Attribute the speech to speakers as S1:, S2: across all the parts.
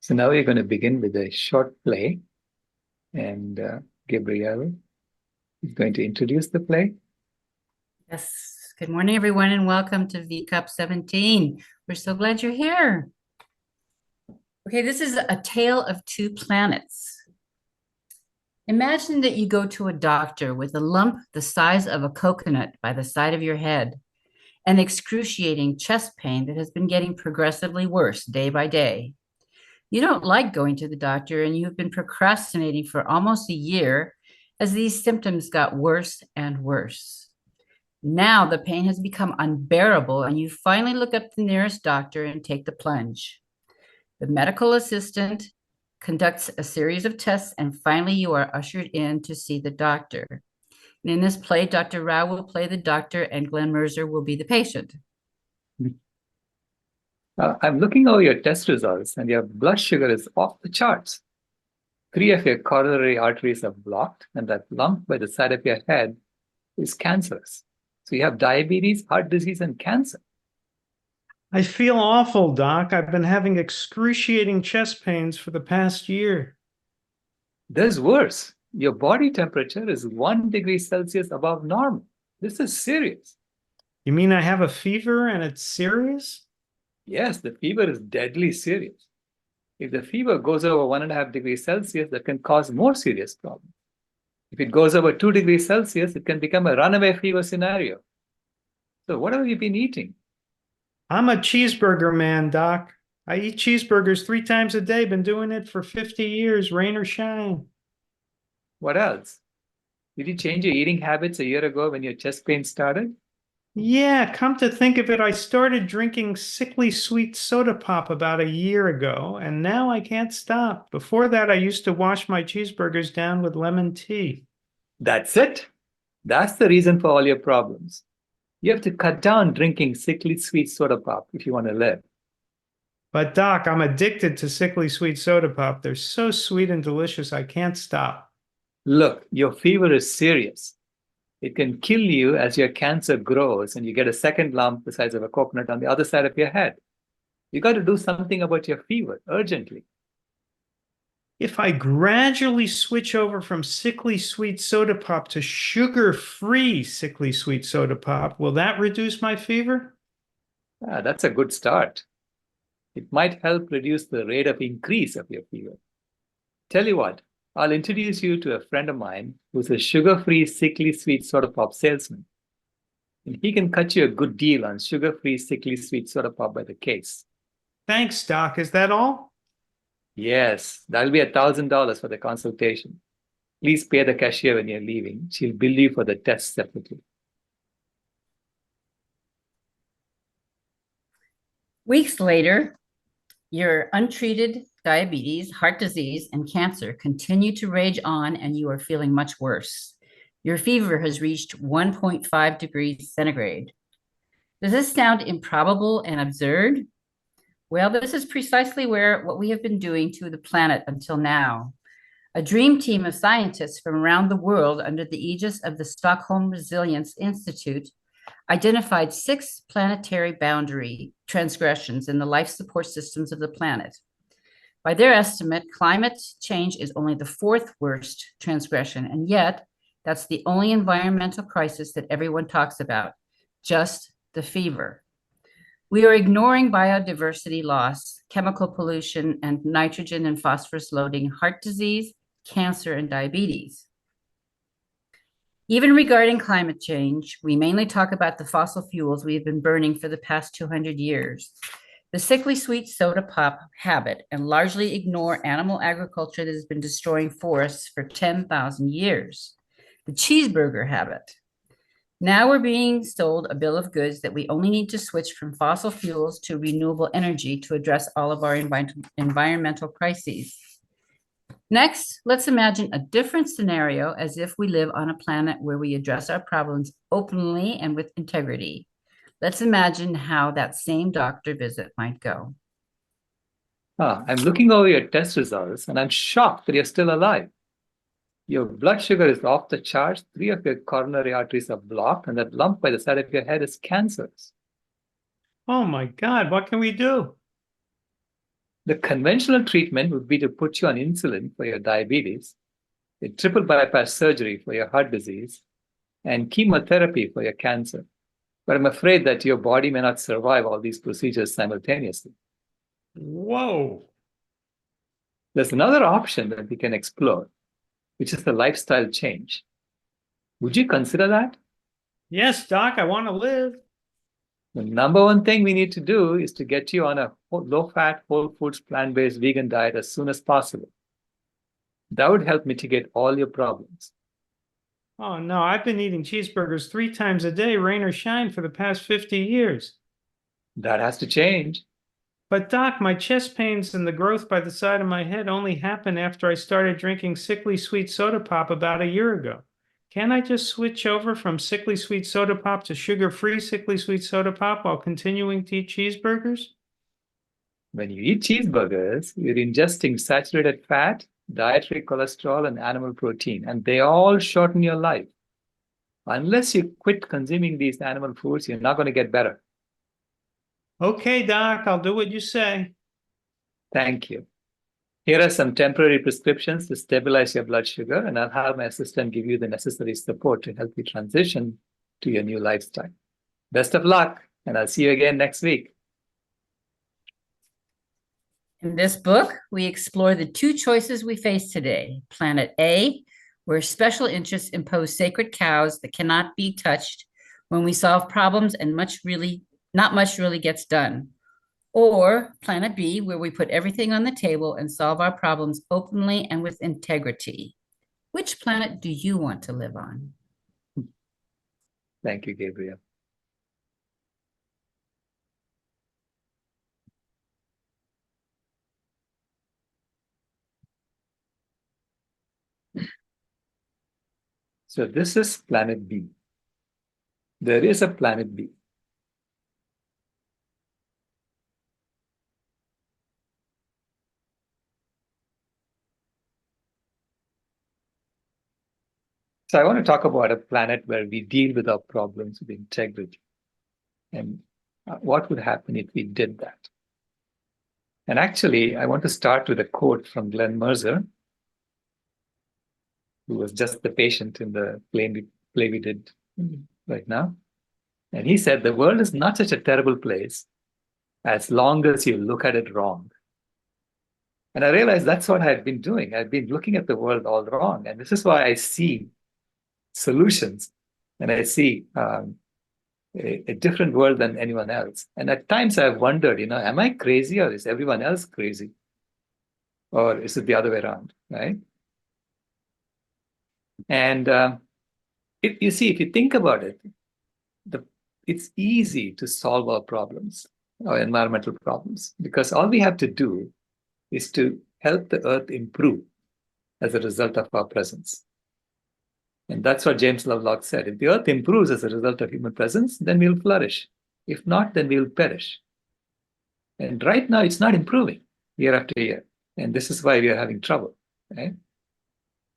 S1: So now we're going to begin with a short play, and Gabrielle is going to introduce the play.
S2: Yes. Good morning, everyone, and welcome to VCOP 17. We're so glad you're here. Okay, this is a tale of two planets. Imagine that you go to a doctor with a lump the size of a coconut by the side of your head, and excruciating chest pain that has been getting progressively worse day by day. You don't like going to the doctor, and you've been procrastinating for almost a year as these symptoms got worse and worse. Now the pain has become unbearable, and you finally look up the nearest doctor and take the plunge. The medical assistant conducts a series of tests, and finally you are ushered in to see the doctor. And in this play, Dr. Rao will play the doctor, and Glen Merzer will be the patient.
S1: I'm looking over your test results, and your blood sugar is off the charts. 3 of your coronary arteries are blocked, and that lump by the side of your head is cancerous. So you have diabetes, heart disease, and cancer.
S3: I feel awful, Doc. I've been having excruciating chest pains for the past year.
S1: There's worse. Your body temperature is 1 degree Celsius above normal. This is serious.
S3: You mean I have a fever and it's serious?
S1: Yes, the fever is deadly serious. If the fever goes over 1.5 degrees Celsius, that can cause more serious problems. If it goes over 2 degrees Celsius, it can become a runaway fever scenario. So what have you been eating?
S3: I'm a cheeseburger man, Doc. I eat cheeseburgers 3 times a day. Been doing it for 50 years, rain or shine.
S1: What else? Did you change your eating habits a year ago when your chest pain started?
S3: Yeah, come to think of it, I started drinking sickly sweet soda pop about a year ago, and now I can't stop. Before that, I used to wash my cheeseburgers down with lemon tea.
S1: That's it. That's the reason for all your problems. You have to cut down drinking sickly sweet soda pop if you want to live.
S3: But Doc, I'm addicted to sickly sweet soda pop. They're so sweet and delicious, I can't stop.
S1: Look, your fever is serious. It can kill you as your cancer grows and you get a second lump the size of a coconut on the other side of your head. You got to do something about your fever urgently.
S3: If I gradually switch over from sickly sweet soda pop to sugar-free sickly sweet soda pop, will that reduce my fever?
S1: That's a good start. It might help reduce the rate of increase of your fever. Tell you what, I'll introduce you to a friend of mine who's a sugar-free sickly sweet soda pop salesman. And he can cut you a good deal on sugar-free sickly sweet soda pop by the case.
S3: Thanks, Doc. Is that all?
S1: Yes, that'll be $1,000 for the consultation. Please pay the cashier when you're leaving. She'll bill you for the test separately.
S2: Weeks later, your untreated diabetes, heart disease, and cancer continue to rage on, and you are feeling much worse. Your fever has reached 1.5 degrees centigrade. Does this sound improbable and absurd? Well, this is precisely what we have been doing to the planet until now. A dream team of scientists from around the world under the aegis of the Stockholm Resilience Institute identified 6 planetary boundary transgressions in the life support systems of the planet. By their estimate, climate change is only the 4th worst transgression, and yet that's the only environmental crisis that everyone talks about, just the fever. We are ignoring biodiversity loss, chemical pollution, and nitrogen and phosphorus loading, heart disease, cancer, and diabetes. Even regarding climate change, we mainly talk about the fossil fuels we have been burning for the past 200 years. The sickly sweet soda pop habit, and largely ignore animal agriculture that has been destroying forests for 10,000 years. The cheeseburger habit. Now we're being sold a bill of goods that we only need to switch from fossil fuels to renewable energy to address all of our environmental crises. Next, let's imagine a different scenario as if we live on a planet where we address our problems openly and with integrity. Let's imagine how that same doctor visit might go.
S1: I'm looking over your test results and I'm shocked that you're still alive. Your blood sugar is off the charts, 3 of your coronary arteries are blocked, and that lump by the side of your head is cancerous.
S3: Oh my God, what can we do?
S1: The conventional treatment would be to put you on insulin for your diabetes, a triple bypass surgery for your heart disease, and chemotherapy for your cancer. But I'm afraid that your body may not survive all these procedures simultaneously.
S3: Whoa.
S1: There's another option that we can explore, which is the lifestyle change. Would you consider that?
S3: Yes, Doc, I want to live.
S1: The number one thing we need to do is to get you on a low-fat, whole foods, plant-based vegan diet as soon as possible. That would help mitigate all your problems.
S3: Oh, no, I've been eating cheeseburgers 3 times a day, rain or shine, for the past 50 years.
S1: That has to change.
S3: But Doc, my chest pains and the growth by the side of my head only happened after I started drinking sickly sweet soda pop about a year ago. Can't I just switch over from sickly sweet soda pop to sugar-free sickly sweet soda pop while continuing to eat cheeseburgers?
S1: When you eat cheeseburgers, you're ingesting saturated fat, dietary cholesterol, and animal protein, and they all shorten your life. Unless you quit consuming these animal foods, you're not going to get better.
S3: Okay, Doc, I'll do what you say.
S1: Thank you. Here are some temporary prescriptions to stabilize your blood sugar, and I'll have my assistant give you the necessary support to help you transition to your new lifestyle. Best of luck, and I'll see you again next week.
S2: In this book, we explore the 2 choices we face today. Planet A, where special interests impose sacred cows that cannot be touched when we solve problems and not much really gets done. Or Planet B, where we put everything on the table and solve our problems openly and with integrity. Which planet do you want to live on?
S1: Thank you, Gabriel. So this is Planet B. There is a Planet B. So I want to talk about a planet where we deal with our problems with integrity. And what would happen if we did that? And actually, I want to start with a quote from Glen Merzer, who was just the patient in the play we did right now. And he said, the world is not such a terrible place as long as you look at it wrong. And I realized that's what I've been doing. I've been looking at the world all wrong. And this is why I see solutions, and I see a different world than anyone else. And at times I've wondered, am I crazy, or is everyone else crazy? Or is it the other way around, right? And if you think about it, it's easy to solve our problems, our environmental problems, because all we have to do is to help the earth improve as a result of our presence. And that's what James Lovelock said. If the earth improves as a result of human presence, then we'll flourish. If not, then we'll perish. And right now, it's not improving year after year. And this is why we are having trouble, right?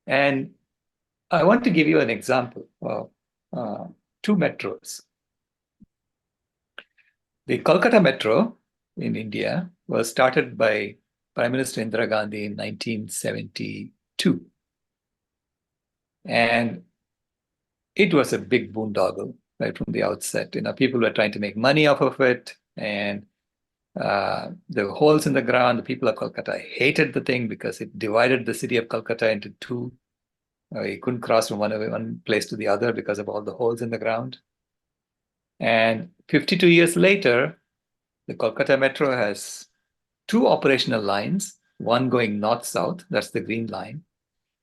S1: And I want to give you an example of 2 metros. The Kolkata Metro in India was started by Prime Minister Indira Gandhi in 1972. And it was a big boondoggle right from the outset. People were trying to make money off of it, and there were holes in the ground. The people of Kolkata hated the thing because it divided the city of Kolkata into 2. You couldn't cross from one place to the other because of all the holes in the ground. And 52 years later, the Kolkata Metro has 2 operational lines, one going north-south, that's the green line.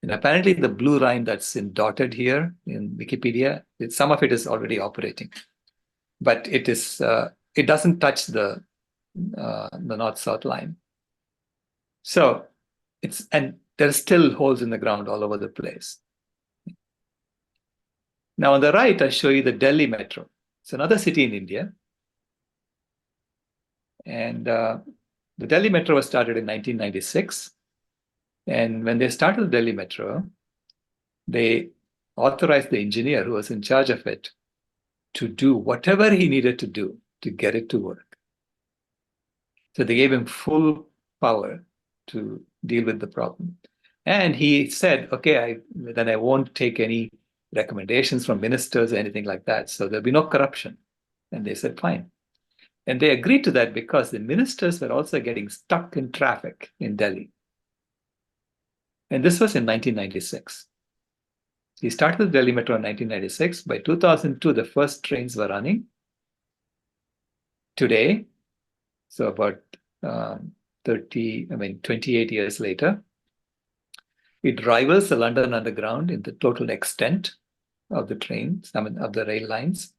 S1: And apparently the blue line that's dotted here in Wikipedia, some of it is already operating. But it doesn't touch the north-south line. So and there's still holes in the ground all over the place. Now on the right, I show you the Delhi Metro. It's another city in India. And the Delhi Metro was started in 1996. And when they started the Delhi Metro, they authorized the engineer who was in charge of it to do whatever he needed to do to get it to work. So they gave him full power to deal with the problem. And he said, okay, then I won't take any recommendations from ministers or anything like that. So there'll be no corruption. And they said, fine. And they agreed to that because the ministers were also getting stuck in traffic in Delhi. And this was in 1996. He started the Delhi Metro in 1996. By 2002, the first trains were running. Today, so about 28 years later, it rivals the London Underground in the total extent of the trains, of the rail lines.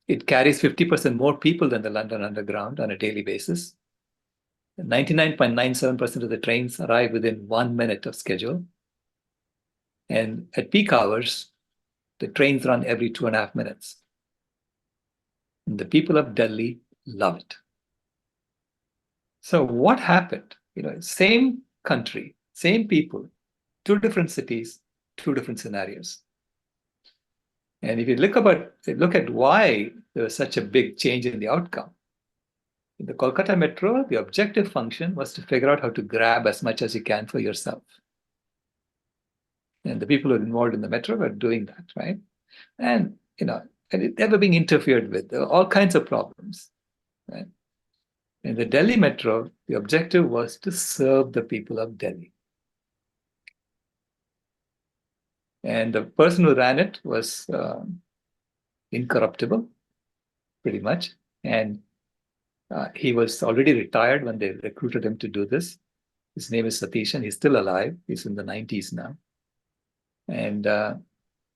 S1: It carries 50% more people than the London Underground on a daily basis. 99.97% of the trains arrive within 1 minute of schedule. And at peak hours, the trains run every 2.5 minutes. And the people of Delhi love it. So what happened? Same country, same people, 2 different cities, 2 different scenarios. And if you look at why there was such a big change in the outcome, in the Kolkata Metro, the objective function was to figure out how to grab as much as you can for yourself. And the people who are involved in the metro were doing that, right? And they were being interfered with. There were all kinds of problems, right? In the Delhi Metro, the objective was to serve the people of Delhi. And the person who ran it was incorruptible, pretty much. And he was already retired when they recruited him to do this. His name is Satish, and he's still alive. He's in the 90s now. And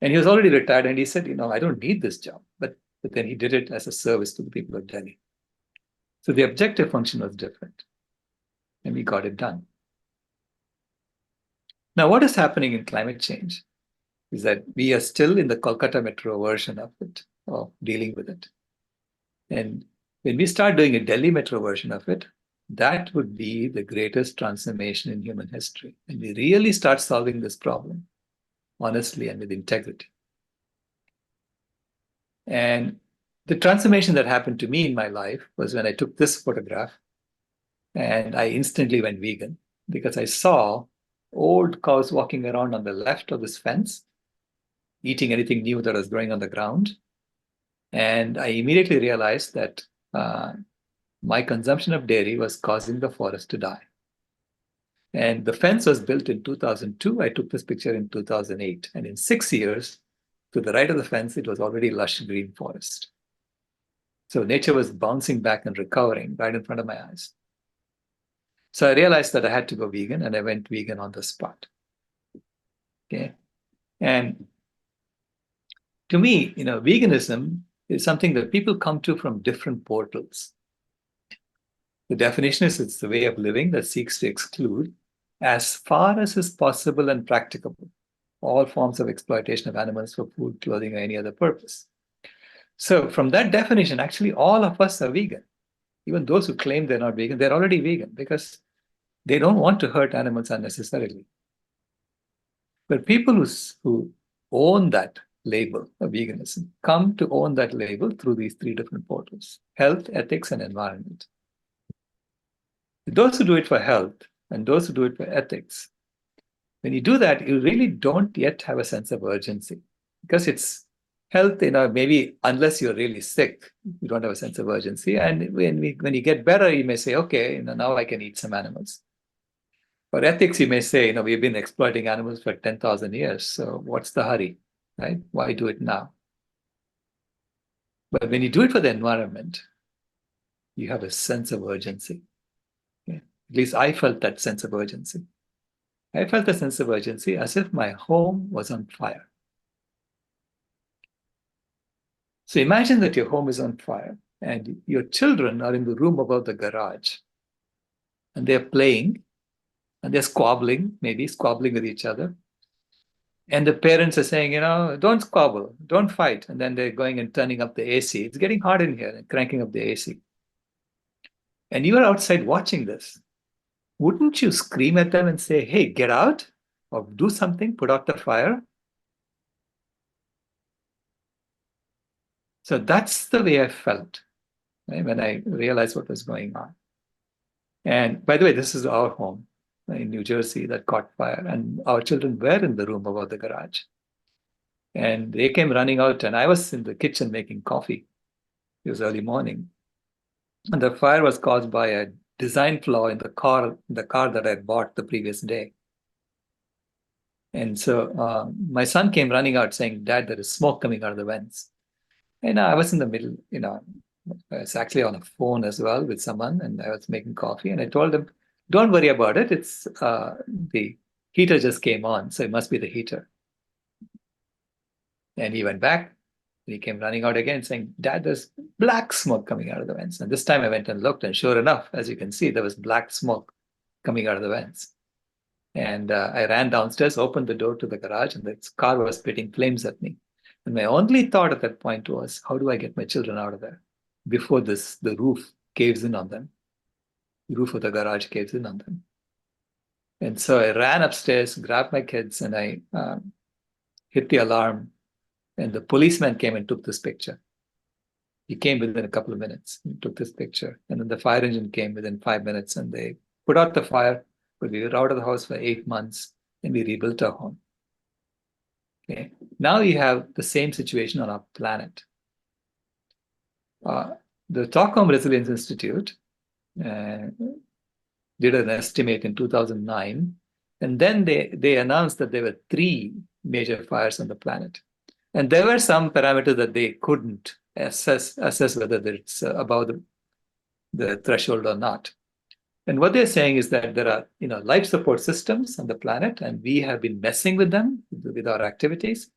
S1: he was already retired, and he said, I don't need this job. But then he did it as a service to the people of Delhi. So the objective function was different. And we got it done. Now, what is happening in climate change is that we are still in the Kolkata Metro version of it, of dealing with it. And when we start doing a Delhi Metro version of it, that would be the greatest transformation in human history. And we really start solving this problem, honestly and with integrity. And the transformation that happened to me in my life was when I took this photograph and I instantly went vegan because I saw old cows walking around on the left of this fence, eating anything new that was growing on the ground. And I immediately realized that my consumption of dairy was causing the forest to die. And the fence was built in 2002. I took this picture in 2008. And in 6 years, to the right of the fence, it was already lush green forest. So nature was bouncing back and recovering right in front of my eyes. So I realized that I had to go vegan, and I went vegan on the spot. Okay. And to me, veganism is something that people come to from different portals. The definition is it's the way of living that seeks to exclude, as far as is possible and practicable, all forms of exploitation of animals for food, clothing, or any other purpose. So from that definition, actually, all of us are vegan. Even those who claim they're not vegan, they're already vegan because they don't want to hurt animals unnecessarily. But people who own that label of veganism come to own that label through these 3 different portals: health, ethics, and environment. Those who do it for health and those who do it for ethics, when you do that, you really don't yet have a sense of urgency because it's health, maybe unless you're really sick, you don't have a sense of urgency. And when you get better, you may say, okay, now I can eat some animals. For ethics, you may say, we've been exploiting animals for 10,000 years. So what's the hurry, right? Why do it now? But when you do it for the environment, you have a sense of urgency. Okay? At least I felt that sense of urgency. I felt a sense of urgency as if my home was on fire. So imagine that your home is on fire and your children are in the room above the garage and they're playing and they're squabbling with each other. And the parents are saying, don't squabble, don't fight. And then they're going and turning up the AC. It's getting hot in here and cranking up the AC. And you are outside watching this. Wouldn't you scream at them and say, hey, get out or do something, put out the fire? So that's the way I felt, right, when I realized what was going on. And by the way, this is our home in New Jersey that caught fire, and our children were in the room above the garage. And they came running out, and I was in the kitchen making coffee. It was early morning. And the fire was caused by a design flaw in the car that I bought the previous day. And so my son came running out saying, "Dad, there is smoke coming out of the vents." And I was in the middle, I was actually on a phone as well with someone, and I was making coffee. And I told him, "Don't worry about it. It's the heater just came on, so it must be the heater." And he went back. He came running out again saying, "Dad, there's black smoke coming out of the vents." And this time I went and looked, and sure enough, as you can see, there was black smoke coming out of the vents. And I ran downstairs, opened the door to the garage, and the car was spitting flames at me. And my only thought at that point was, how do I get my children out of there before the roof caves in on them? The roof of the garage caves in on them. And so I ran upstairs, grabbed my kids, and I hit the alarm. And the policeman came and took this picture. He came within a couple of minutes and took this picture. And then the fire engine came within 5 minutes, and they put out the fire. But we were out of the house for 8 months, and we rebuilt our home. Okay. Now we have the same situation on our planet. The Stockholm Resilience Institute did an estimate in 2009, and then they announced that there were 3 major fires on the planet. And there were some parameters that they couldn't assess whether it's above the threshold or not. And what they're saying is that there are life support systems on the planet, and we have been messing with them with our activities.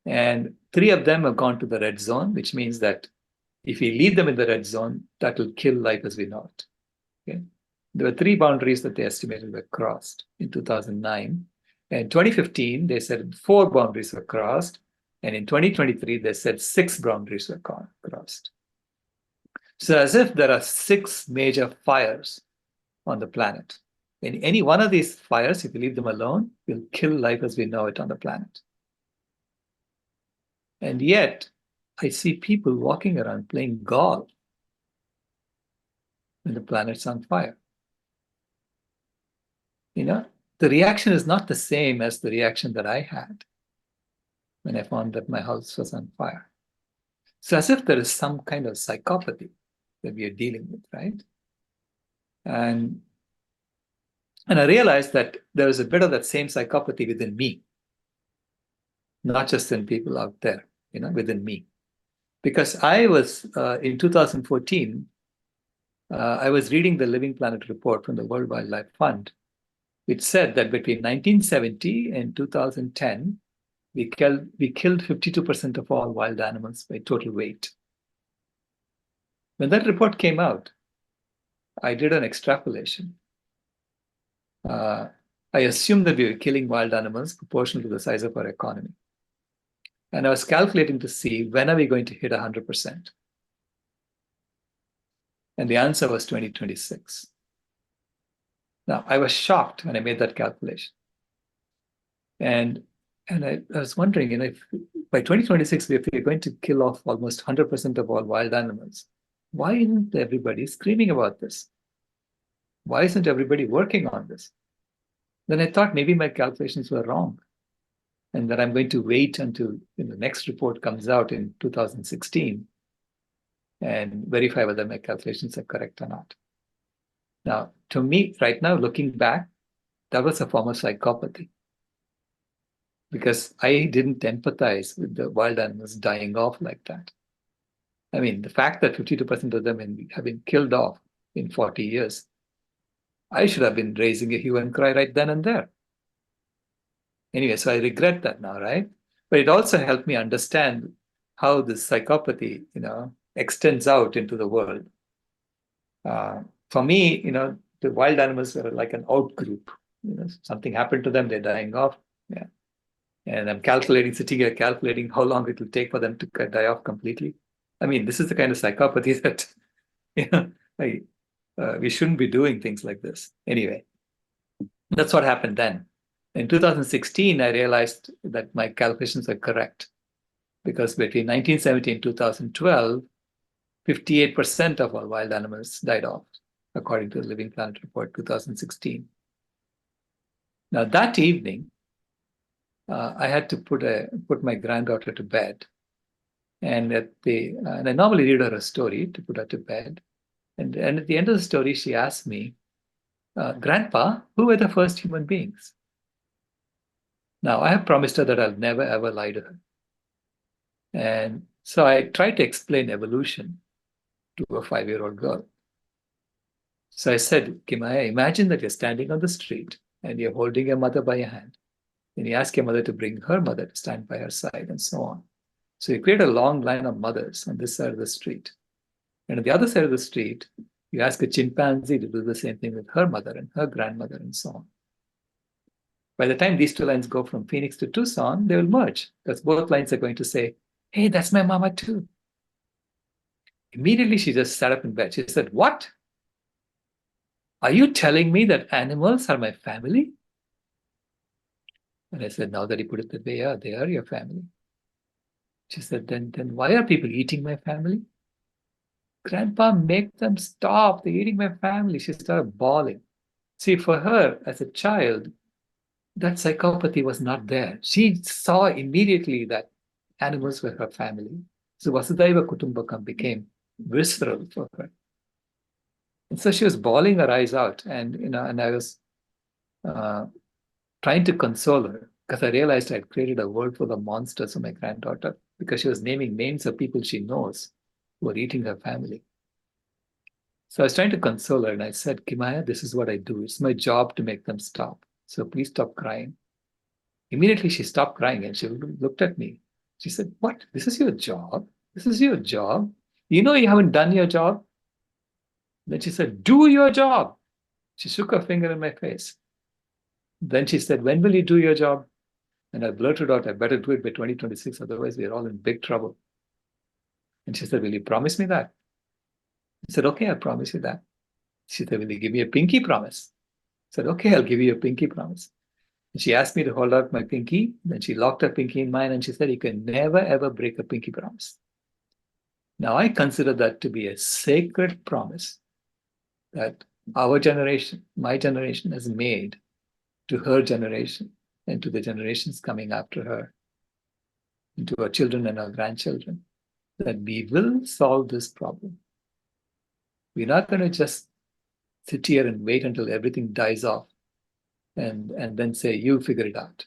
S1: And 3 of them have gone to the red zone, which means that if we leave them in the red zone, that will kill life as we know it. Okay? There were 3 boundaries that they estimated were crossed in 2009. And in 2015, they said 4 boundaries were crossed. And in 2023, they said 6 boundaries were crossed. So as if there are 6 major fires on the planet. And any one of these fires, if you leave them alone, will kill life as we know it on the planet. And yet, I see people walking around playing golf when the planet's on fire. The reaction is not the same as the reaction that I had when I found that my house was on fire. So as if there is some kind of psychopathy that we are dealing with, right? And I realized that there is a bit of that same psychopathy within me, not just in people out there, within me. Because I was, in 2014, I was reading the Living Planet report from the World Wildlife Fund, which said that between 1970 and 2010, we killed 52% of all wild animals by total weight. When that report came out, I did an extrapolation. I assumed that we were killing wild animals proportional to the size of our economy. And I was calculating to see when are we going to hit 100%. And the answer was 2026. Now, I was shocked when I made that calculation. And I was wondering, if by 2026, if we're going to kill off almost 100% of all wild animals, why isn't everybody screaming about this? Why isn't everybody working on this? Then I thought maybe my calculations were wrong, and that I'm going to wait until the next report comes out in 2016 and verify whether my calculations are correct or not. Now, to me, right now, looking back, that was a form of psychopathy, because I didn't empathize with the wild animals dying off like that. I mean, the fact that 52% of them have been killed off in 40 years, I should have been raising a hue and cry right then and there. Anyway, so I regret that now, right? But it also helped me understand how this psychopathy, extends out into the world. For me, the wild animals are like an out group. Something happened to them, they're dying off. Yeah. And I'm sitting here calculating how long it will take for them to die off completely. I mean, this is the kind of psychopathy that we shouldn't be doing things like this. Anyway, that's what happened then. In 2016, I realized that my calculations are correct, because between 1970 and 2012, 58% of all wild animals died off. according to the Living Planet Report 2016. Now, that evening, I had to put my granddaughter to bed. And and I normally read her a story to put her to bed. And at the end of the story, she asked me, Grandpa, who were the first human beings? Now, I have promised her that I'll never, ever lie to her. And so I tried to explain evolution to a 5-year-old girl. So I said, Kimaya, imagine that you're standing on the street and you're holding your mother by your hand. And you ask your mother to bring her mother to stand by her side and so on. So you create a long line of mothers on this side of the street. And on the other side of the street, you ask a chimpanzee to do the same thing with her mother and her grandmother and so on. By the time these two lines go from Phoenix to Tucson, they will merge because both lines are going to say, hey, that's my mama too. Immediately, she just sat up in bed. She said, what? Are you telling me that animals are my family? And I said, now that you put it that way, yeah, they are your family. She said, then why are people eating my family? Grandpa, make them stop. They're eating my family. She started bawling. See, for her as a child, that psychopathy was not there. She saw immediately that animals were her family. So Vasudhaiva Kutumbakam became visceral for her. And so she was bawling her eyes out. And I was trying to console her because I realized I had created a world full of monsters for my granddaughter because she was naming names of people she knows who are eating her family. So I was trying to console her and I said, Kimaya, this is what I do. It's my job to make them stop. So please stop crying. Immediately she stopped crying and she looked at me. She said, what? This is your job? This is your job? You know you haven't done your job? Then she said, do your job. She shook her finger in my face. Then she said, when will you do your job? And I blurted out, I better do it by 2026, otherwise we're all in big trouble. And she said, will you promise me that? I said, okay, I'll promise you that. She said, will you give me a pinky promise? I said, okay, I'll give you a pinky promise. And she asked me to hold out my pinky. Then she locked her pinky in mine and she said, you can never, ever break a pinky promise. Now, I consider that to be a sacred promise that our generation, my generation, has made to her generation and to the generations coming after her, and to our children and our grandchildren, that we will solve this problem. We're not going to just sit here and wait until everything dies off and then say, you figure it out.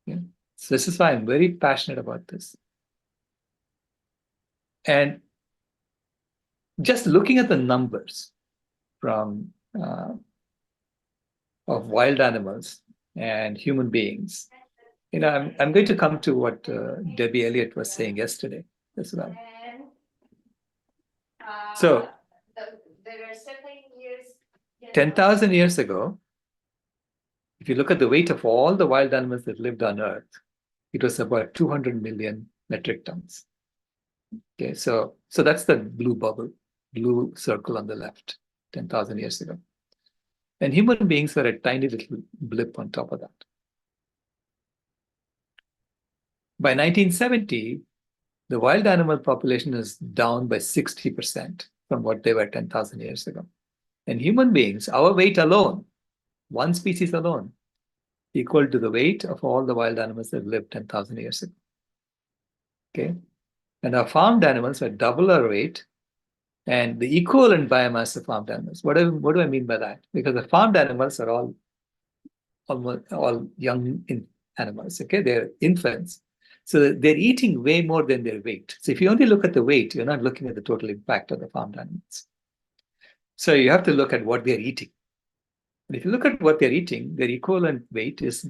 S1: Yeah. So this is why I'm very passionate about this. And just looking at the numbers from of wild animals and human beings, I'm going to come to what Debbie Elliott was saying yesterday as well. So, 10,000 years ago, if you look at the weight of all the wild animals that lived on Earth, it was about 200 million metric tons. Okay, so that's the blue bubble, blue circle on the left, 10,000 years ago. And human beings were a tiny little blip on top of that. By 1970, the wild animal population is down by 60% from what they were 10,000 years ago. And human beings, our weight alone, one species alone, equal to the weight of all the wild animals that lived 10,000 years ago. Okay? And our farmed animals were double our weight, and the equivalent biomass of farmed animals. What do I mean by that? Because the farmed animals are all young animals, okay? They're infants. So they're eating way more than their weight. So if you only look at the weight, you're not looking at the total impact of the farmed animals. So you have to look at what they're eating. And if you look at what they're eating, their equivalent weight is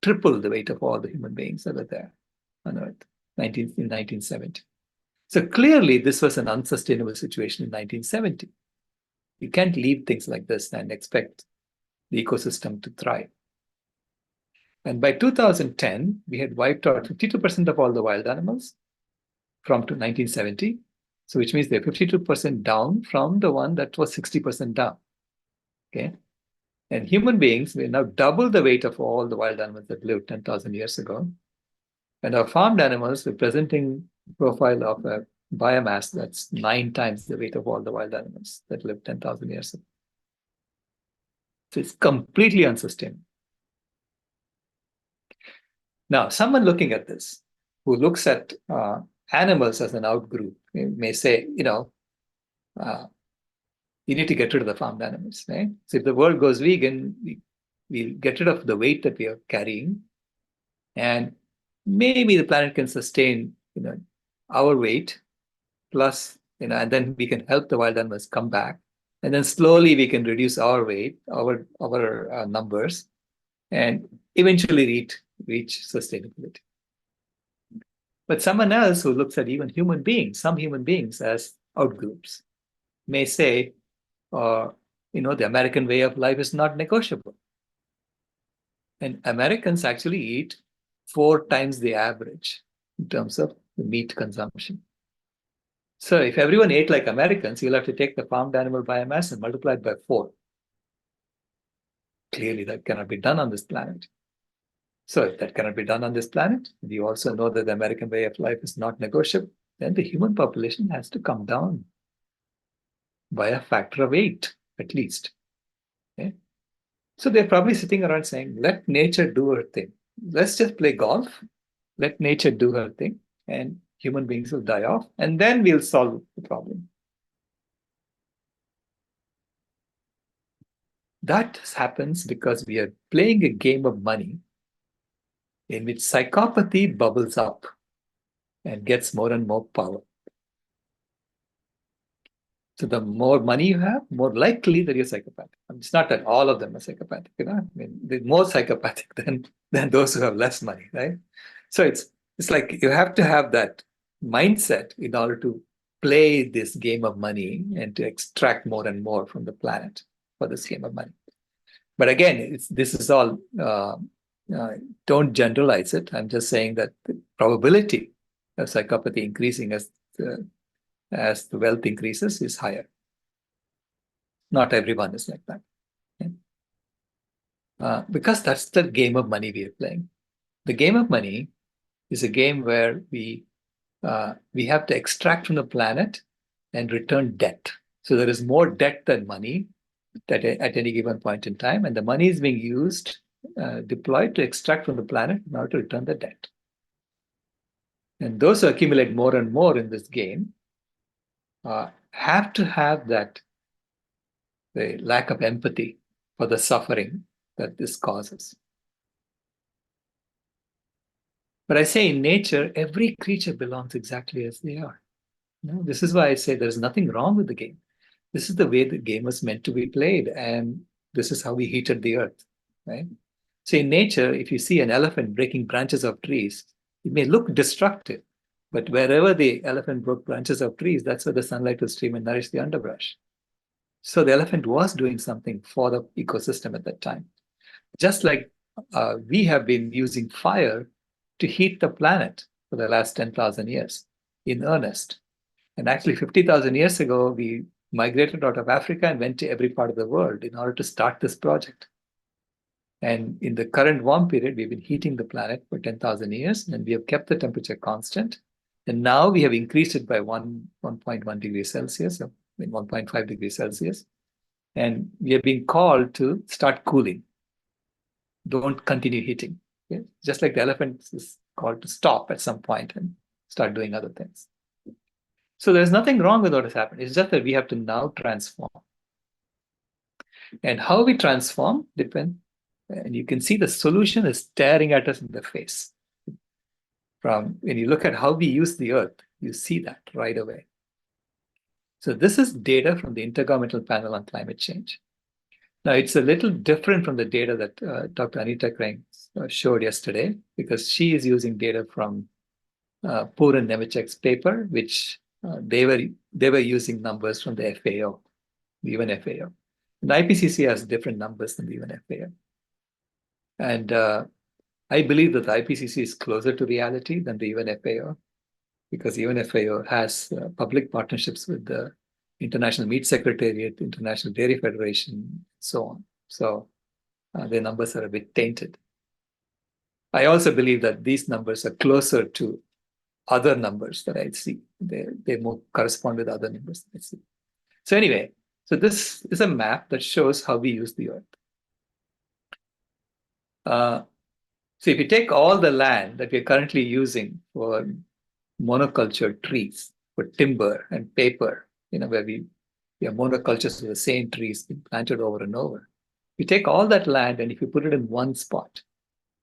S1: triple the weight of all the human beings that were there on Earth in 1970. So clearly, this was an unsustainable situation in 1970. You can't leave things like this and expect the ecosystem to thrive. And by 2010, we had wiped out 52% of all the wild animals from 1970. So which means they're 52% down from the one that was 60% down. Okay. And human beings, we're now double the weight of all the wild animals that lived 10,000 years ago. And our farmed animals, we're presenting a profile of a biomass that's 9 times the weight of all the wild animals that lived 10,000 years ago. So it's completely unsustainable. Now, someone looking at this, who looks at animals as an outgroup, may say, you need to get rid of the farmed animals, right? So if the world goes vegan, we'll get rid of the weight that we are carrying, and maybe the planet can sustain, our weight plus, and then we can help the wild animals come back, and then slowly we can reduce our weight, our numbers, and eventually reach sustainability. But someone else who looks at even human beings, some human beings as outgroups, may say, the American way of life is not negotiable. And Americans actually eat 4 times the average in terms of the meat consumption. So if everyone ate like Americans, you'll have to take the farmed animal biomass and multiply it by 4. Clearly, that cannot be done on this planet. So if that cannot be done on this planet, we also know that the American way of life is not negotiable, then the human population has to come down by a factor of 8, at least. Okay? So they're probably sitting around saying, let nature do her thing. Let's just play golf. Let nature do her thing, and human beings will die off, and then we'll solve the problem. That happens because we are playing a game of money in which psychopathy bubbles up and gets more and more power. So the more money you have, more likely that you're psychopathic. It's not that all of them are psychopathic, they're more psychopathic than those who have less money, right? So it's like you have to have that mindset in order to play this game of money and to extract more and more from the planet for this game of money. But again, this is all, don't generalize it. I'm just saying that the probability of psychopathy increasing as the wealth increases is higher. Not everyone is like that. Okay? Because that's the game of money we are playing. The game of money is a game where we have to extract from the planet and return debt. So there is more debt than money at any given point in time, and the money is being used, deployed to extract from the planet in order to return the debt. And those who accumulate more and more in this game have to have the lack of empathy for the suffering that this causes. But I say in nature, every creature belongs exactly as they are. This is why I say there's nothing wrong with the game. This is the way the game was meant to be played, and this is how we heated the earth, right? So in nature, if you see an elephant breaking branches of trees, it may look destructive, but wherever the elephant broke branches of trees, that's where the sunlight will stream and nourish the underbrush. So the elephant was doing something for the ecosystem at that time. Just like we have been using fire to heat the planet for the last 10,000 years in earnest. And actually 50,000 years ago, we migrated out of Africa and went to every part of the world in order to start this project. And in the current warm period, we've been heating the planet for 10,000 years, and we have kept the temperature constant. And now we have increased it by 1.1 degrees Celsius, 1.5 degrees Celsius. And we are being called to start cooling. Don't continue heating. Okay? Just like the elephant is called to stop at some point and start doing other things. So there's nothing wrong with what has happened. It's just that we have to now transform. And how we transform depends. And you can see the solution is staring at us in the face. When you look at how we use the earth, you see that right away. So this is data from the Intergovernmental Panel on Climate Change. Now, it's a little different from the data that Dr. Anita Kreng showed yesterday, because she is using data from Poor and Nemechek's paper, which they were using numbers from the FAO, the UN FAO. And the IPCC has different numbers than the UN FAO. And I believe that the IPCC is closer to reality than the UN FAO, because the UN FAO has public partnerships with the International Meat Secretariat, International Dairy Federation, so on. So their numbers are a bit tainted. I also believe that these numbers are closer to other numbers that I see. They more correspond with other numbers that I see. So anyway, so this is a map that shows how we use the earth. So if you take all the land that we're currently using for monoculture trees, for timber and paper, where we have monocultures of the same trees being planted over and over. You take all that land and if you put it in one spot,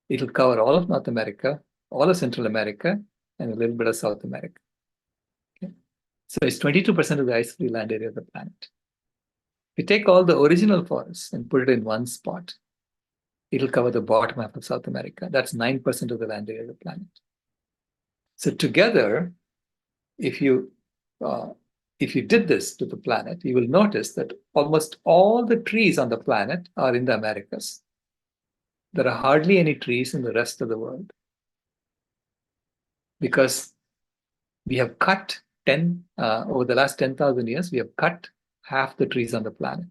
S1: it'll cover all of North America, all of Central America, and a little bit of South America. Okay? So it's 22% of the ice-free land area of the planet. If you take all the original forests and put it in one spot, it'll cover the bottom half of South America. That's 9% of the land area of the planet. So together, if you did this to the planet, you will notice that almost all the trees on the planet are in the Americas. There are hardly any trees in the rest of the world because we have cut over the last 10,000 years, we have cut half the trees on the planet.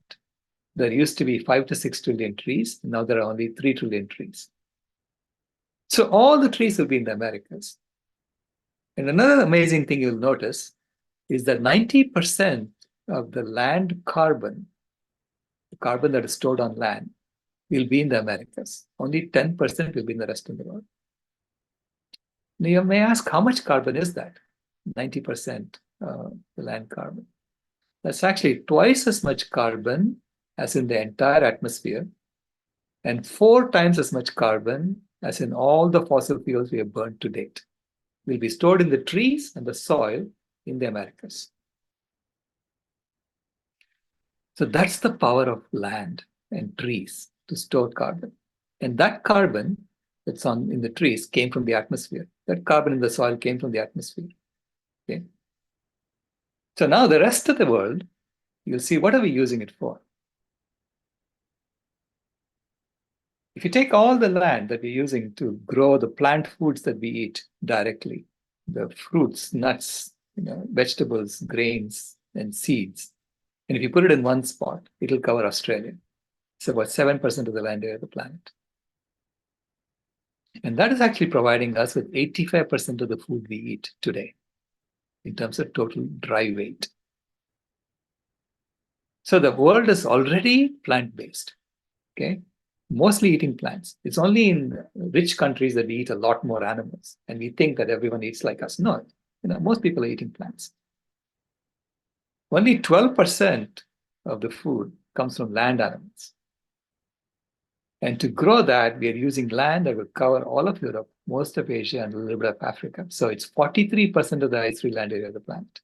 S1: There used to be 5 to 6 trillion trees. Now there are only 3 trillion trees. So all the trees will be in the Americas. And another amazing thing you'll notice is that 90% of the land carbon, the carbon that is stored on land, will be in the Americas. Only 10% will be in the rest of the world. Now you may ask, how much carbon is that? 90% the land carbon. That's actually twice as much carbon as in the entire atmosphere, and 4 times as much carbon as in all the fossil fuels we have burned to date. Will be stored in the trees and the soil in the Americas. So that's the power of land and trees to store carbon. And that carbon that's in the trees came from the atmosphere. That carbon in the soil came from the atmosphere. Okay. So now the rest of the world, you'll see, what are we using it for? If you take all the land that we're using to grow the plant foods that we eat directly, the fruits, nuts, vegetables, grains, and seeds, and if you put it in one spot, it'll cover Australia. It's about 7% of the land area of the planet. And that is actually providing us with 85% of the food we eat today in terms of total dry weight. So the world is already plant-based, okay? Mostly eating plants. It's only in rich countries that we eat a lot more animals, and we think that everyone eats like us. No, most people are eating plants. Only 12% of the food comes from land animals. And to grow that, we are using land that will cover all of Europe, most of Asia, and a little bit of Africa. So it's 43% of the ice-free land area of the planet.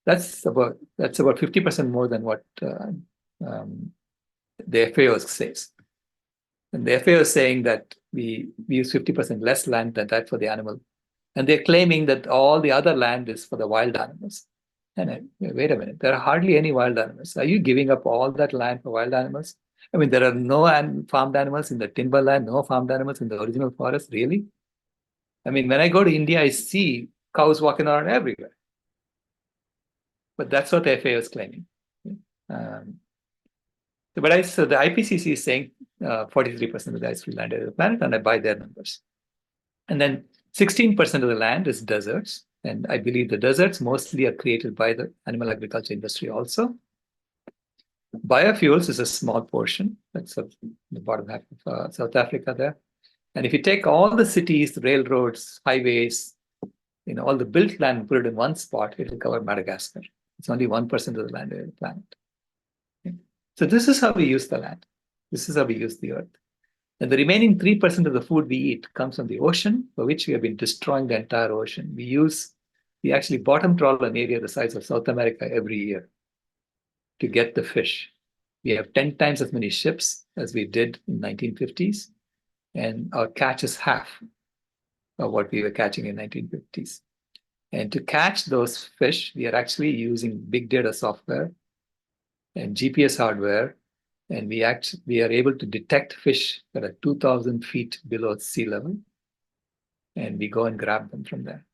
S1: That's about 50% more than what the FAO says. And the FAO is saying that we use 50% less land than that for the animal. And they're claiming that all the other land is for the wild animals. And wait a minute, there are hardly any wild animals. Are you giving up all that land for wild animals? I mean, there are no farmed animals in the timberland, no farmed animals in the original forest, really? I mean, when I go to India, I see cows walking around everywhere. But that's what the FAO is claiming. So the IPCC is saying 43% of the ice-free land area of the planet, and I buy their numbers. And then 16% of the land is deserts. And I believe the deserts mostly are created by the animal agriculture industry also. Biofuels is a small portion. That's the bottom half of South Africa there. And if you take all the cities, railroads, highways, all the built land and put it in one spot, it will cover Madagascar. It's only 1% of the land area of the planet. Okay. So this is how we use the land. This is how we use the earth. And the remaining 3% of the food we eat comes from the ocean, for which we have been destroying the entire ocean. We actually bottom trawl an area the size of South America every year to get the fish. We have 10 times as many ships as we did in the 1950s, and our catch is half of what we were catching in the 1950s. And to catch those fish, we are actually using big data software and GPS hardware, and we are able to detect fish that are 2,000 feet below sea level, and we go and grab them from there.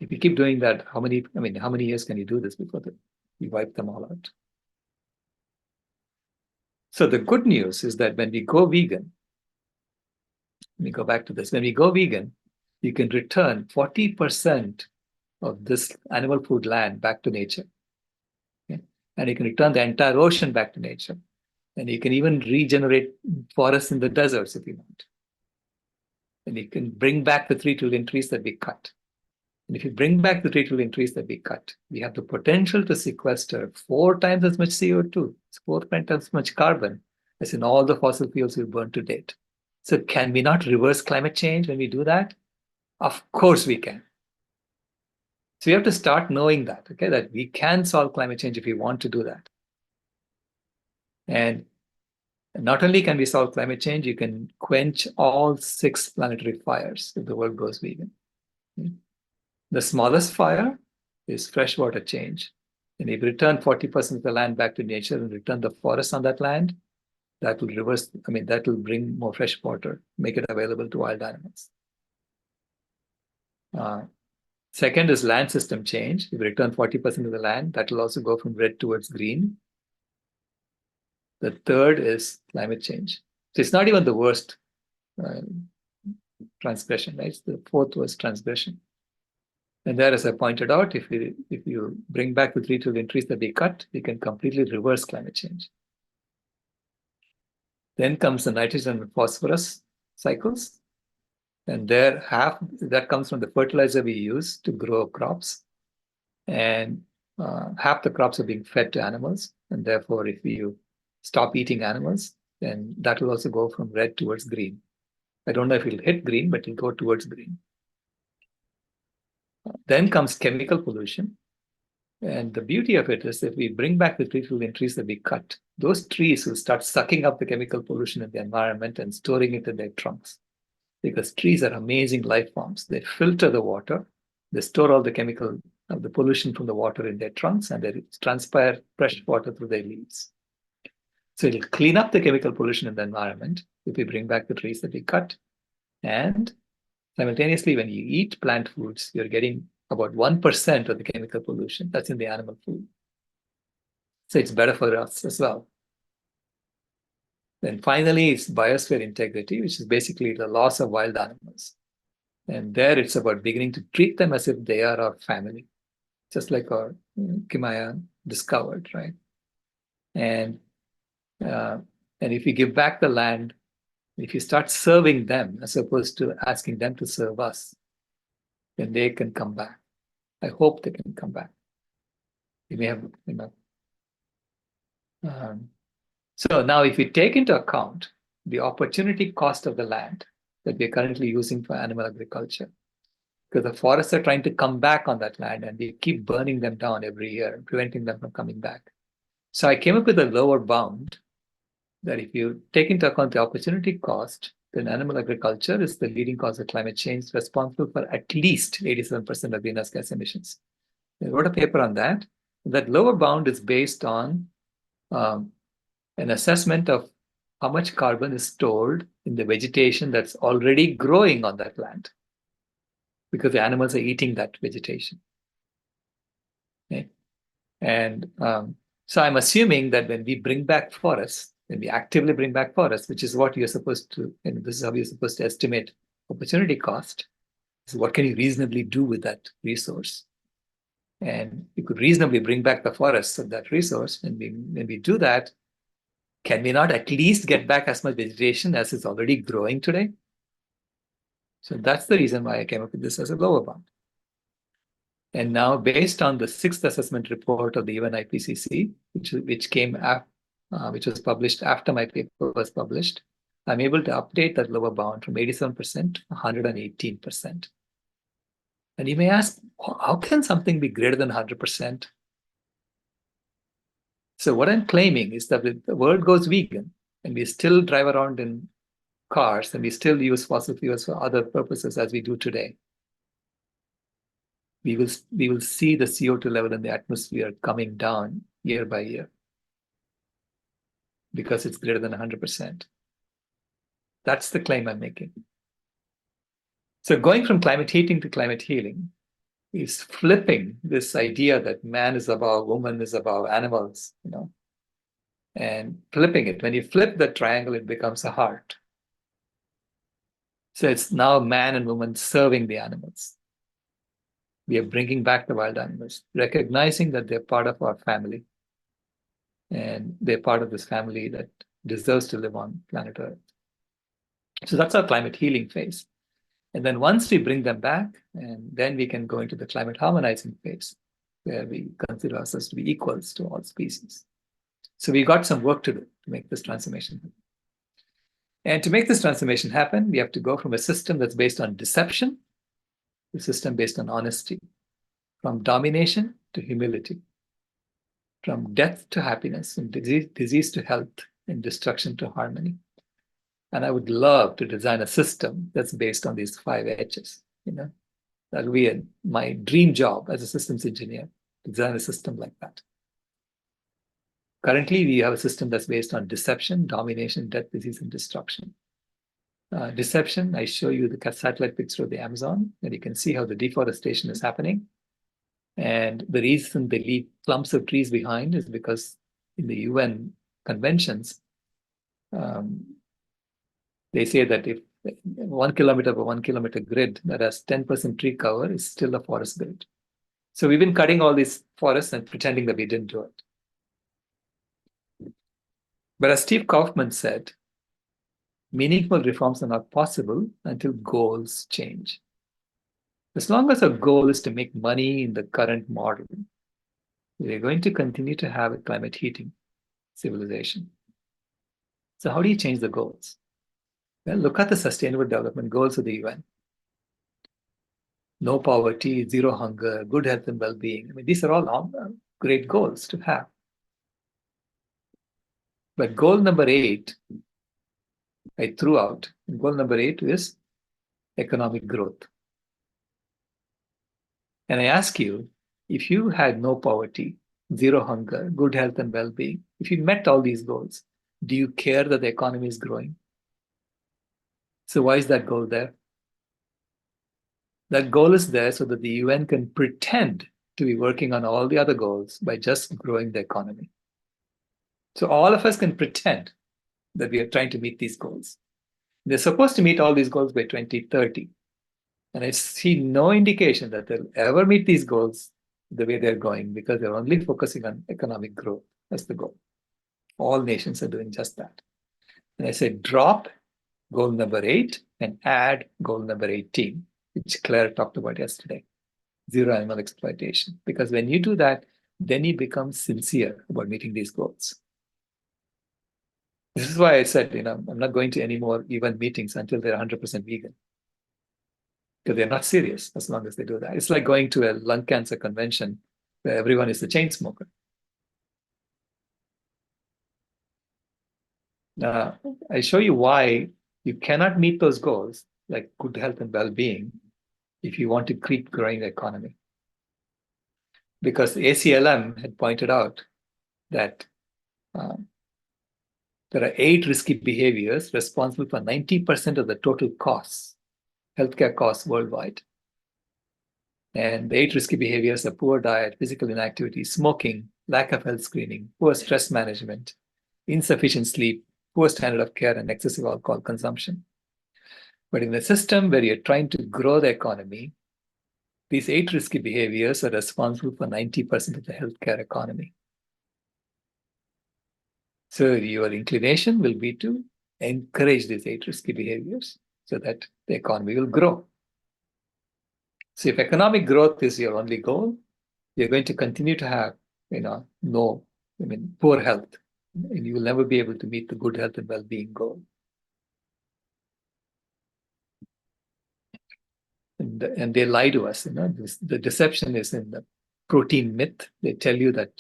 S1: If you keep doing that, how many years can you do this before you wipe them all out? So the good news is that when we go vegan, let me go back to this. When we go vegan, you can return 40% of this animal food land back to nature. Okay? And you can return the entire ocean back to nature. And you can even regenerate forests in the deserts if you want. And you can bring back the 3 trillion trees that we cut. And if you bring back the 3 trillion trees that we cut, we have the potential to sequester 4 times as much CO2, 4 times as much carbon as in all the fossil fuels we've burned to date. So can we not reverse climate change when we do that? Of course we can. So we have to start knowing that, okay, that we can solve climate change if we want to do that. And not only can we solve climate change, you can quench all 6 planetary fires if the world goes vegan. The smallest fire is freshwater change. And if you return 40% of the land back to nature and return the forest on that land, that will reverse, that will bring more fresh water, make it available to wild animals. Second is land system change. If you return 40% of the land, that will also go from red towards green. The third is climate change. So it's not even the worst transgression, right? The fourth was transgression. And there, as I pointed out, if you bring back the 3 trillion trees that we cut, we can completely reverse climate change. Then comes the nitrogen and phosphorus cycles. And there that comes from the fertilizer we use to grow crops. And half the crops are being fed to animals. And therefore, if you stop eating animals, then that will also go from red towards green. I don't know if it'll hit green, but it'll go towards green. Then comes chemical pollution. And the beauty of it is if we bring back the 3 trillion trees that we cut, those trees will start sucking up the chemical pollution in the environment and storing it in their trunks. Because trees are amazing life forms. They filter the water, they store all the chemical, the pollution from the water in their trunks, and they transpire fresh water through their leaves. So it'll clean up the chemical pollution in the environment if we bring back the trees that we cut. And simultaneously, when you eat plant foods, you're getting about 1% of the chemical pollution that's in the animal food. So it's better for us as well. Then finally, it's biosphere integrity, which is basically the loss of wild animals. And there it's about beginning to treat them as if they are our family, just like our Kimaya discovered, right? And if you give back the land, if you start serving them as opposed to asking them to serve us, then they can come back. I hope they can come back. You may have, so now if we take into account the opportunity cost of the land that we're currently using for animal agriculture, because the forests are trying to come back on that land and we keep burning them down every year, preventing them from coming back. So I came up with a lower bound that if you take into account the opportunity cost, then animal agriculture is the leading cause of climate change, responsible for at least 87% of greenhouse gas emissions. I wrote a paper on that. That lower bound is based on an assessment of how much carbon is stored in the vegetation that's already growing on that land, because the animals are eating that vegetation. Okay? And so I'm assuming that when we bring back forests, when we actively bring back forests, which is what you're supposed to, and this is how you're supposed to estimate opportunity cost, so what can you reasonably do with that resource? And you could reasonably bring back the forests of that resource. And when we do that, can we not at least get back as much vegetation as is already growing today? So that's the reason why I came up with this as a lower bound. And now, based on the 6th assessment report of the UN IPCC, which was published after my paper was published, I'm able to update that lower bound from 87% to 118%. And you may ask, how can something be greater than 100%? So what I'm claiming is that if the world goes vegan and we still drive around in cars and we still use fossil fuels for other purposes as we do today, we will see the CO2 level in the atmosphere coming down year by year because it's greater than 100%. That's the claim I'm making. So going from climate heating to climate healing is flipping this idea that man is above, woman is above, animals, and flipping it. When you flip the triangle, it becomes a heart. So it's now man and woman serving the animals. We are bringing back the wild animals, recognizing that they're part of our family. And they're part of this family that deserves to live on planet Earth. So that's our climate healing phase. And then once we bring them back, and then we can go into the climate harmonizing phase, where we consider ourselves to be equals to all species. So we got some work to do to make this transformation happen. And to make this transformation happen, we have to go from a system that's based on deception to a system based on honesty, from domination to humility, from death to happiness, and disease to health, and destruction to harmony. And I would love to design a system that's based on these 5 H's. That'll be my dream job as a systems engineer, design a system like that. Currently, we have a system that's based on deception, domination, death, disease, and destruction. Deception, I show you the satellite picture of the Amazon, and you can see how the deforestation is happening. And the reason they leave clumps of trees behind is because in the UN conventions, they say that if 1 kilometer by 1 kilometer grid that has 10% tree cover is still a forest grid. So we've been cutting all these forests and pretending that we didn't do it. But as Steve Kaufman said, meaningful reforms are not possible until goals change. As long as our goal is to make money in the current model, we're going to continue to have a climate heating civilization. So how do you change the goals? Well, look at the Sustainable Development Goals of the UN. No poverty, zero hunger, good health and well-being. I mean, these are all great goals to have. But goal number 8, I threw out. And goal number 8 is economic growth. And I ask you, if you had no poverty, zero hunger, good health and well-being, if you met all these goals, do you care that the economy is growing? So why is that goal there? That goal is there so that the UN can pretend to be working on all the other goals by just growing the economy. So all of us can pretend that we are trying to meet these goals. They're supposed to meet all these goals by 2030. And I see no indication that they'll ever meet these goals the way they're going, because they're only focusing on economic growth as the goal. All nations are doing just that. And I said, drop goal number 8 and add goal number 18, which Claire talked about yesterday, zero animal exploitation. Because when you do that, then you become sincere about meeting these goals. This is why I said, I'm not going to any more UN meetings until they're 100% vegan. Because they're not serious as long as they do that. It's like going to a lung cancer convention where everyone is a chain smoker. Now, I show you why you cannot meet those goals, like good health and well-being, if you want to keep growing the economy. Because ACLM had pointed out that there are 8 risky behaviors responsible for 90% of the total costs, healthcare costs worldwide. And the 8 risky behaviors are poor diet, physical inactivity, smoking, lack of health screening, poor stress management, insufficient sleep, poor standard of care, and excessive alcohol consumption. But in a system where you're trying to grow the economy, these 8 risky behaviors are responsible for 90% of the healthcare economy. So your inclination will be to encourage these 8 risky behaviors so that the economy will grow. So if economic growth is your only goal, you're going to continue to have, poor health, and you will never be able to meet the good health and well-being goal. And they lie to us. The deception is in the protein myth. They tell you that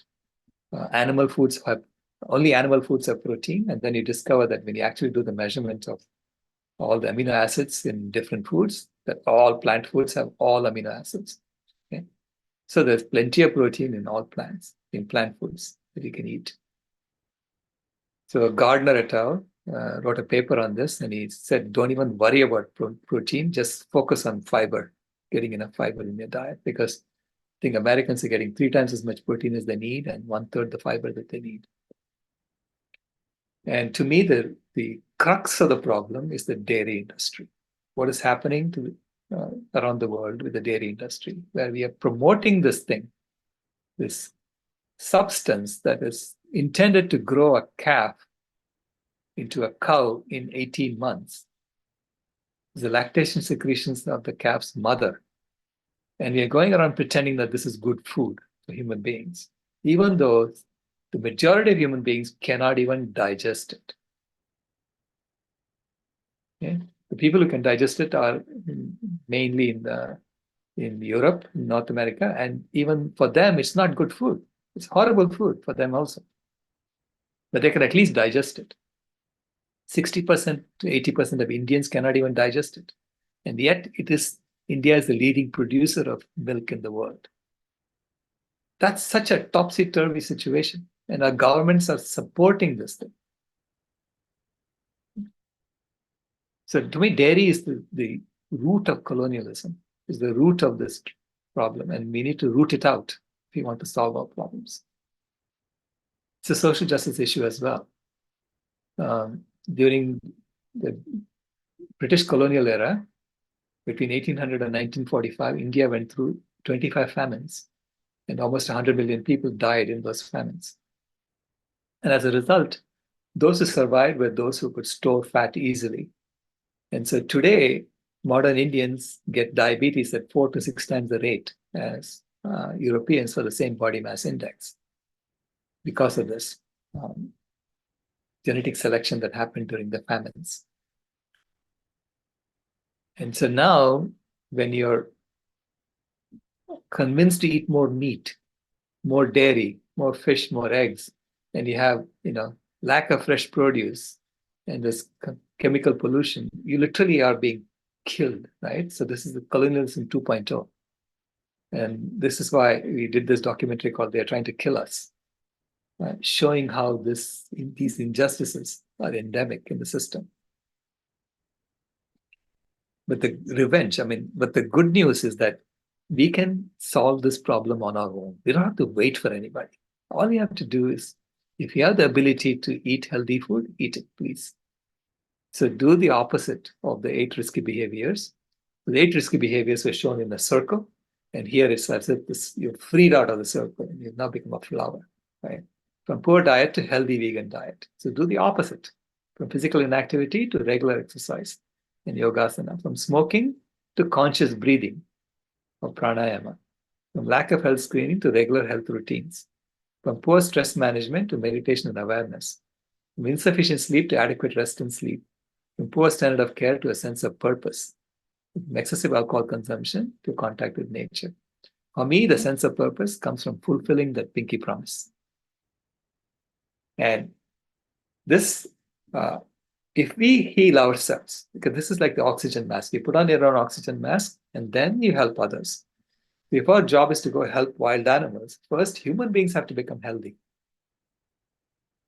S1: only animal foods have protein, and then you discover that when you actually do the measurement of all the amino acids in different foods, that all plant foods have all amino acids. Okay? So there's plenty of protein in all plants, in plant foods that you can eat. So Gardner et al. Wrote a paper on this, and he said, don't even worry about protein, just focus on fiber, getting enough fiber in your diet, because I think Americans are getting 3 times as much protein as they need and 1/3 the fiber that they need. And to me, the crux of the problem is the dairy industry. what is happening to around the world with the dairy industry, where we are promoting this thing, this substance that is intended to grow a calf into a cow in 18 months. The lactation secretions of the calf's mother. And we are going around pretending that this is good food for human beings, even though the majority of human beings cannot even digest it. Okay? The people who can digest it are mainly in Europe, in North America, and even for them, it's not good food. It's horrible food for them also. But they can at least digest it. 60% to 80% of Indians cannot even digest it. And yet India is the leading producer of milk in the world. That's such a topsy-turvy situation. And our governments are supporting this thing. So to me, dairy is the root of colonialism, is the root of this problem. And we need to root it out if we want to solve our problems. It's a social justice issue as well. During the British colonial era, between 1800 and 1945, India went through 25 famines, and almost 100 million people died in those famines. And as a result, those who survived were those who could store fat easily. And so today, modern Indians get diabetes at 4 to 6 times the rate as Europeans for the same body mass index because of this genetic selection that happened during the famines. And so now, when you're convinced to eat more meat, more dairy, more fish, more eggs, and you have, lack of fresh produce and this chemical pollution, you literally are being killed, right? So this is the colonialism 2.0. And this is why we did this documentary called They're Trying to Kill Us, showing how these injustices are endemic in the system. But the good news is that we can solve this problem on our own. We don't have to wait for anybody. All we have to do is, if you have the ability to eat healthy food, eat it, please. So do the opposite of the 8 risky behaviors. The 8 risky behaviors were shown in a circle. And here it's as if you're freed out of the circle and you've now become a flower, right? From poor diet to healthy vegan diet. So do the opposite, from physical inactivity to regular exercise and yogasana, from smoking to conscious breathing or pranayama, from lack of health screening to regular health routines, from poor stress management to meditation and awareness, from insufficient sleep to adequate rest and sleep, from poor standard of care to a sense of purpose, from excessive alcohol consumption to contact with nature. For me, the sense of purpose comes from fulfilling that pinky promise. And this, if we heal ourselves, because this is like the oxygen mask, you put on your own oxygen mask and then you help others. If our job is to go help wild animals, first human beings have to become healthy.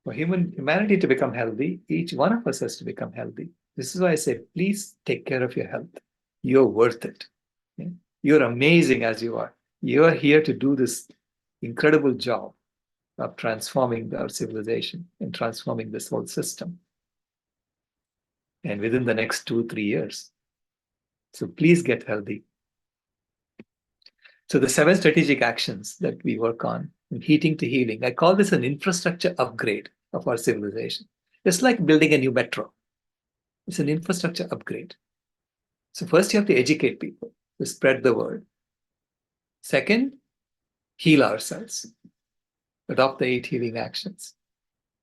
S1: For humanity to become healthy, each one of us has to become healthy. This is why I say, please take care of your health. You're worth it. Okay? You're amazing as you are. You're here to do this incredible job of transforming our civilization and transforming this whole system. And within the next 2-3 years. So please get healthy. So the 7 strategic actions that we work on, from heating to healing, I call this an infrastructure upgrade of our civilization. It's like building a new metro. It's an infrastructure upgrade. So first you have to educate people, to spread the word. Second, heal ourselves. Adopt the 8 healing actions.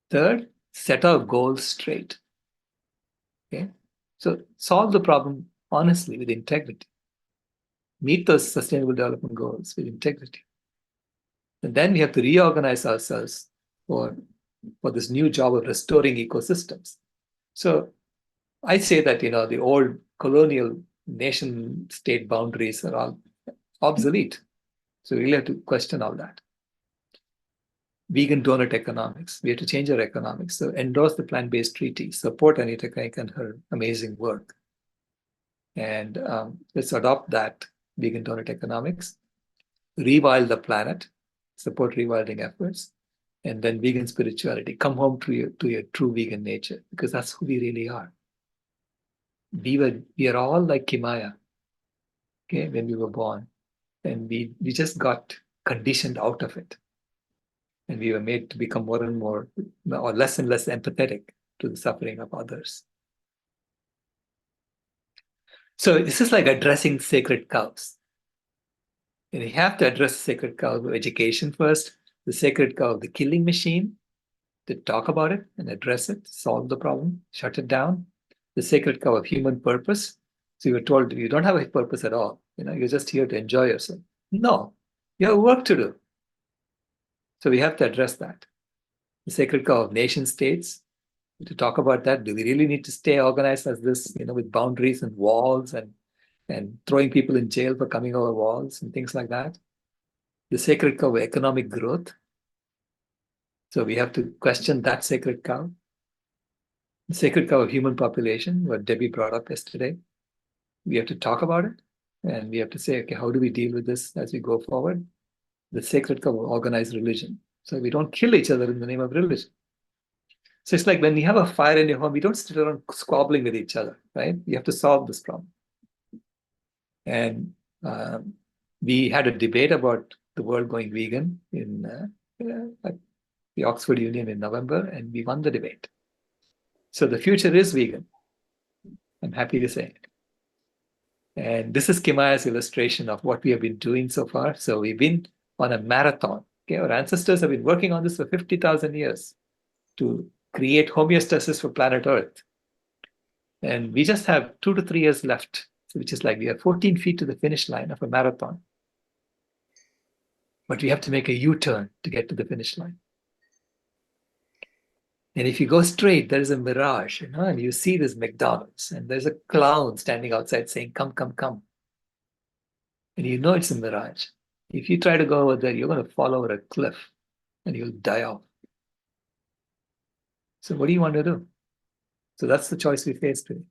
S1: Third, set our goals straight. Okay? So solve the problem honestly with integrity. Meet those sustainable development goals with integrity. And then we have to reorganize ourselves for this new job of restoring ecosystems. So I say that, the old colonial nation-state boundaries are all obsolete. So we really have to question all that. Vegan donut economics. We have to change our economics. So endorse the plant-based treaty. Support Anita Kaik and her amazing work. And let's adopt that vegan donut economics. Rewild the planet. Support rewilding efforts. And then vegan spirituality. Come home to your true vegan nature, because that's who we really are. we are all like Kimaya, okay, when we were born. And we just got conditioned out of it. And we were made to become more and more, or less and less empathetic to the suffering of others. So this is like addressing sacred cows. And you have to address the sacred cow of education first, the sacred cow of the killing machine, to talk about it and address it, solve the problem, shut it down. The sacred cow of human purpose. So you were told you don't have a purpose at all. You're just here to enjoy yourself. No, you have work to do. So we have to address that. The sacred cow of nation states, to talk about that. Do we really need to stay organized as this, with boundaries and walls and throwing people in jail for coming over walls and things like that? The sacred cow of economic growth. So we have to question that sacred cow. The sacred cow of human population, what Debbie brought up yesterday. We have to talk about it. And we have to say, okay, how do we deal with this as we go forward? The sacred cow of organized religion. So we don't kill each other in the name of religion. So it's like when you have a fire in your home, you don't sit around squabbling with each other, right? You have to solve this problem. And we had a debate about the world going vegan in at the Oxford Union in November, and we won the debate. So the future is vegan. I'm happy to say it. And this is Kimaya's illustration of what we have been doing so far. So we've been on a marathon. Okay, our ancestors have been working on this for 50,000 years to create homeostasis for planet Earth. And we just have 2 to 3 years left, which is like we are 14 feet to the finish line of a marathon. But we have to make a U-turn to get to the finish line. And if you go straight, there is a mirage, and you see this McDonald's, and there's a clown standing outside saying, come, come, come. And you know it's a mirage. If you try to go over there, you're going to fall over a cliff and you'll die off. So what do you want to do? So that's the choice we face today.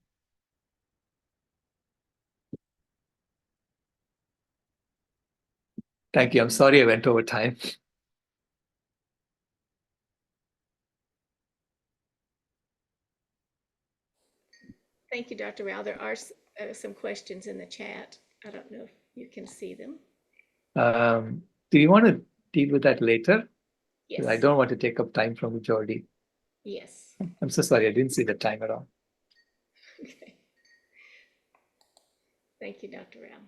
S1: Thank you. I'm sorry I went over time.
S4: Thank you, Dr. Rao. There are some questions in the chat. I don't know if you can see them.
S1: Do you want to deal with that later?
S4: Yes.
S1: I don't want to take up time from Jordi.
S4: Yes.
S1: I'm so sorry. I didn't see the time at all.
S4: Okay. Thank you, Dr. Rao.